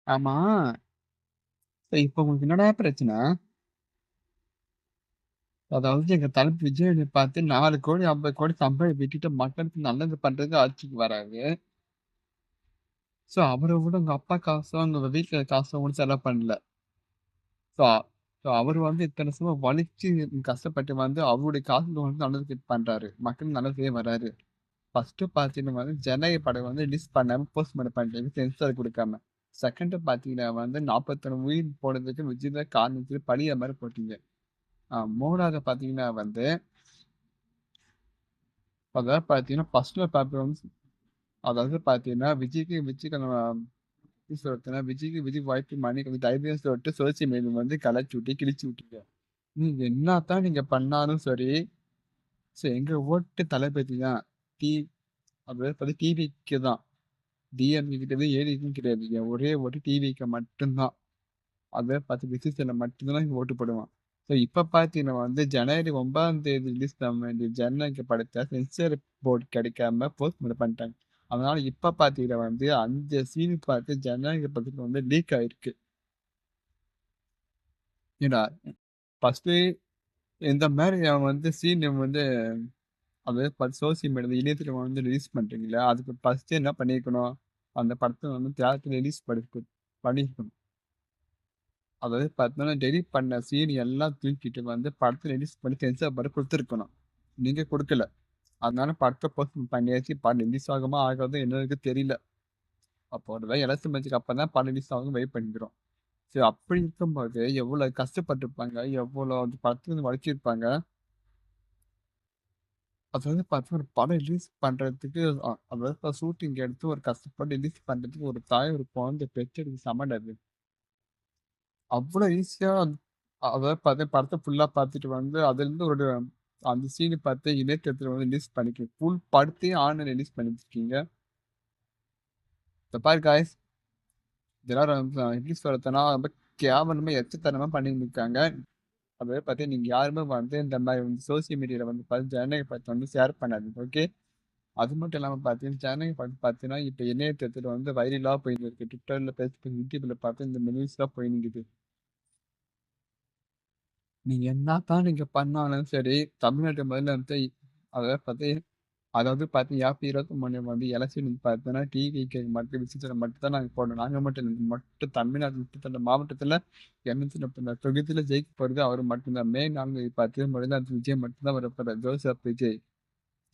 ஆமா. இப்ப உங்களுக்கு என்னடா பிரச்சனை? அதாவது எங்க தளபதி விஜய் பார்த்து 4,00,00,000, 50,00,00,000 சம்பளம் விட்டுட்டு மக்களுக்கு நல்லது பண்றதுக்கு ஆட்சிக்கு வராரு. அவர விட உங்க அப்பா காசோ, உங்க வீட்ல காசோ கூட செலவு பண்ணல. ஸோ ஸோ அவரு வந்து இத்தன வருஷமா உழைச்சு கஷ்டப்பட்டு வந்து அவருடைய காசுல வந்து நல்லதுக்கு பண்றாரு. மக்களுக்கு நல்லது செய்ய வராரு. ஃபர்ஸ்ட்டு பார்த்தீங்கன்னா வந்து ஜனநாயக படம் வந்து ரிலீஸ் பண்ணாம போஸ்ட்போன் பண்ணிட்டாங்க. சென்சார் குடுக்காம. செகண்ட் பார்த்தீங்கன்னா வந்து 41 உயிர் போனதுக்கு விஜய் தான் காரணம்னு சொல்லி பழிய மாரி போட்டீங்க. 3வது பார்த்தீங்கன்னா வந்து, அதாவது பார்த்தீங்கன்னா ஃபர்ஸ்ட்ல பார்க்குறவங்க அதாவது பார்த்தீங்கன்னா, விஜய்க்கு எப்படி சொல்றதுன்னா, விஜய் வாய்ப்பு மணி கொஞ்சம் தைரியம் சொல்லிட்டு சோசியல் மீடியா வந்து கலாய்ச்சு விட்டு, கிழிச்சு விட்டீங்க. நீங்க என்னாத்தான் நீங்க பண்ணாலும் சரி, எங்க ஓட்டு தளபதி தான். டி அதாவது பார்த்தா டிவிக்கு தான். டிஎம்கே கிடையாது, ஏடிஎம்கே கிடையாது. என் ஒரே ஓட்டு டிவிக்கு மட்டும் தான். அத பார்த்து விசிஸ்ல மட்டும் தான் இங்க ஓட்டு போடுவான். இப்ப பார்த்தீங்கன்னா வந்து ஜனவரி 9ஆம் தேதி ரிலீஸ் பண்ண வேண்டிய ஜனநாயக படத்த சென்சார் போர்ட் கிடைக்காம போஸ்ட்போன் பண்ணிட்டாங்க. அதனால இப்ப பார்த்தீங்கன்னா வந்து அந்த சீன் பார்த்து ஜனநாயக படத்துல வந்து லீக் ஆயிருக்கு. ஏன்னா, ஃபர்ஸ்ட்டு இந்த மாரி அவன் வந்து சீன் வந்து அதாவது சோசியல் மீடியால இணையதளம் வந்து ரிலீஸ் பண்றீங்கல்ல, அதுக்கு ஃபர்ஸ்ட்டு என்ன பண்ணியிருக்கணும்? அந்த படத்த வந்து தியேட்டர்ல ரிலீஸ் பண்ணியிருக்கணும். அதாவது பார்த்தீங்கன்னா, டெலிட் பண்ண சீன் எல்லாம் தூக்கிட்டு வந்து படத்த ரிலீஸ் பண்ணி சென்சார் போர்டு குடுத்துருக்கணும். நீங்க குடுக்கல. அதனால படத்த போஸ்ட்போன் பண்ணியாச்சு. படம் ரிலீஸ் ஆகுமா? ஆகாதோ என்ன இருக்குன்னு தெரியல. அப்போ ஒரு வேளை எலக்ஷன் முடிஞ்சதுக்கு அப்புறம் தான் படம் ரிலீஸ் ஆகும்னு வெயிட் பண்ணிக்கிறோம். அப்படி இருக்கும்போது எவ்வளோ கஷ்டப்பட்டுருப்பாங்க, எவ்வளோ அந்த படத்துல உழைச்சிருப்பாங்க. அதாவது பார்த்தீங்கன்னா, ஒரு படம் ரிலீஸ் பண்றதுக்கு அதாவது ஷூட்டிங் எடுத்து ஒரு கஷ்டப்பட்டு ரிலீஸ் பண்றதுக்கு ஒரு தாய் ஒரு குழந்தை பெத்தெடுக்க செமடா அது. அவ்வளோ ஈஸியா அதாவது படத்த ஃபுல்லா பார்த்துட்டு வந்து அதுலருந்து ஒரு அந்த சீன் பார்த்து இணையதளத்துல வந்து ரிலீஸ் ஃபுல் படத்தையும் ஆன்லைன்ல ரிலீஸ் பண்ணியிருக்கீங்க. இந்த பாரு காய்ஸ், இதெல்லாம் எப்படி சொல்றதுன்னா, ரொம்ப கேவலமா, எச்சத்தனமா பண்ணியிருந்திருக்காங்க. அதாவது பார்த்தீங்கன்னா, நீங்க யாருமே வந்து இந்த மாரி வந்து சோசியல் மீடியால வந்து பார்த்து ஜனநாயக படத்த வந்து ஷேர் பண்ணாதீங்க. ஓகே? அது மட்டும் இல்லாம பார்த்தீங்கன்னா, ஜனநாயக படம் பார்த்தீங்கன்னா, இப்ப இணையதளத்துல வந்து வைரலா போயின்னு இருக்கு. ட்விட்டர்ல, ஃபேஸ்புக், யூடியூப்ல பார்த்து இந்த நியூஸ்லாம் போயின்னுக்குது. நீங்க என்னத்தான் நீங்க பண்ணாலும் சரி, தமிழ்நாட்டு முதல்ல வந்து அதாவது பார்த்து அதாவது பார்த்தீங்க ஏப்ரல் 23 வந்து எலக்ஷன் பார்த்தீங்கன்னா, டிவிக்கு மட்டும் விசிட்டர மட்டும் தான் நாங்க போடணும். நாங்க மட்டும் இல்ல. மட்டும் தமிழ்நாடு 38 மாவட்டத்துல 234 தொகுதியில ஜெயிக்க போறது அவரு மட்டும் தான். மே 4 பார்த்தீங்கன்னா, முதலமைச்சர் விஜய் மட்டும் தான் வரப்போறார். ஜோசப் விஜய்.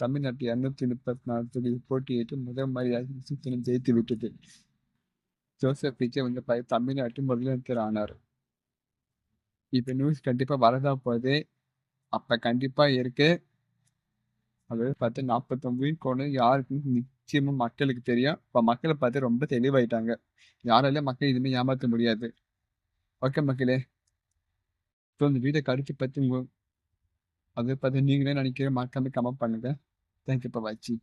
தமிழ்நாட்டு 234 தொகுதி போட்டியிட்டு முதல் முறையாக விசித்திரம் ஜெயித்து விட்டது. ஜோசப் விஜய் வந்து தமிழ்நாட்டின் முதலமைச்சர் ஆனார். இப்ப நியூஸ் கண்டிப்பா வரதான் போகுது. அப்ப கண்டிப்பா இருக்கு. அதாவது பார்த்து 49 கோணம் யாருக்குன்னு நிச்சயமா மக்களுக்கு தெரியும். இப்ப மக்கள பார்த்து ரொம்ப தெளிவாயிட்டாங்க. யாராலயும் மக்கள் இனிமே ஏமாத்த முடியாது. ஓகே மக்களே. இந்த வீடியோ கருத்து பத்தி அத பத்தி நீங்க என்ன நினைக்கிறீங்க? மறக்காம கமெண்ட் பண்ணுங்க. தேங்க் யூ ஃபார் வாட்சிங்.